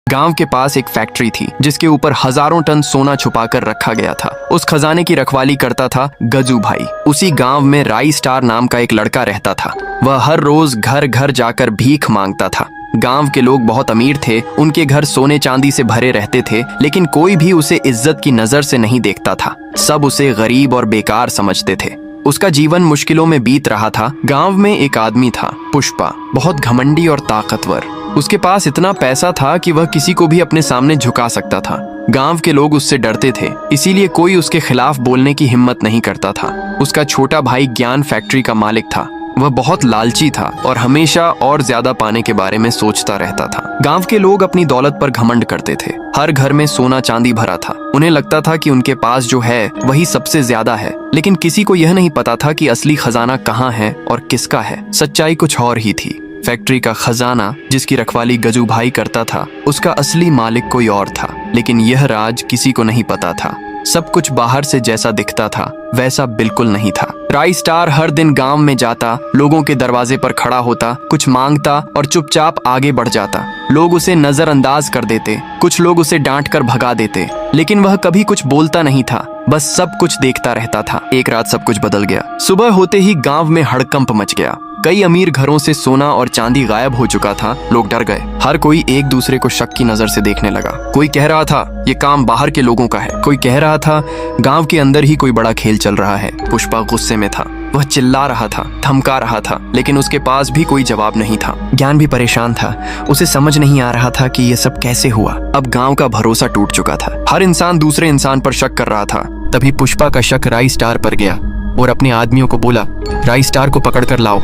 गांव के पास एक फैक्ट्री थी जिसके ऊपर हजारों टन सोना छुपाकर रखा गया था। उस खजाने की रखवाली करता था गजू भाई। उसी गांव में राई स्टार नाम का एक लड़का रहता था। वह हर रोज घर घर जाकर भीख मांगता था। गांव के लोग बहुत अमीर थे, उनके घर सोने चांदी से भरे रहते थे, लेकिन कोई भी उसे इज्जत की नजर से नहीं देखता था। सब उसे गरीब और बेकार समझते थे। उसका जीवन मुश्किलों में बीत रहा था। गांव में एक आदमी था, पुष्पा, बहुत घमंडी और ताकतवर। उसके पास इतना पैसा था कि वह किसी को भी अपने सामने झुका सकता था। गांव के लोग उससे डरते थे, इसीलिए कोई उसके खिलाफ बोलने की हिम्मत नहीं करता था। उसका छोटा भाई ज्ञान फैक्ट्री का मालिक था। वह बहुत लालची था और हमेशा और ज्यादा पाने के बारे में सोचता रहता था। गांव के लोग अपनी दौलत पर घमंड करते थे। हर घर में सोना चांदी भरा था। उन्हें लगता था कि उनके पास जो है वही सबसे ज्यादा है, लेकिन किसी को यह नहीं पता था कि असली खजाना कहाँ है और किसका है। सच्चाई कुछ और ही थी। फैक्ट्री का खजाना जिसकी रखवाली गजू भाई करता था, उसका असली मालिक कोई और था, लेकिन यह राज किसी को नहीं पता था। सब कुछ बाहर से जैसा दिखता था वैसा बिल्कुल नहीं था। राई स्टार हर दिन गांव में जाता, लोगों के दरवाजे पर खड़ा होता, कुछ मांगता और चुपचाप आगे बढ़ जाता। लोग उसे नजरअंदाज कर देते, कुछ लोग उसे डांट कर भगा देते, लेकिन वह कभी कुछ बोलता नहीं था, बस सब कुछ देखता रहता था। एक रात सब कुछ बदल गया। सुबह होते ही गांव में हड़कंप मच गया। कई अमीर घरों से सोना और चांदी गायब हो चुका था। लोग डर गए। हर कोई एक दूसरे को शक की नजर से देखने लगा। कोई कह रहा था ये काम बाहर के लोगों का है, कोई कह रहा था गांव के अंदर ही कोई बड़ा खेल चल रहा है। पुष्पा गुस्से में था। वह चिल्ला रहा था, धमका रहा था, लेकिन उसके पास भी कोई जवाब नहीं था। ज्ञान भी परेशान था। उसे समझ नहीं आ रहा था कि ये सब कैसे हुआ। अब गांव का भरोसा टूट चुका था। हर इंसान दूसरे इंसान पर शक कर रहा था। तभी पुष्पा का शक राई स्टार पर गया और अपने आदमियों को बोला, राई स्टार को पकड़ कर लाओ।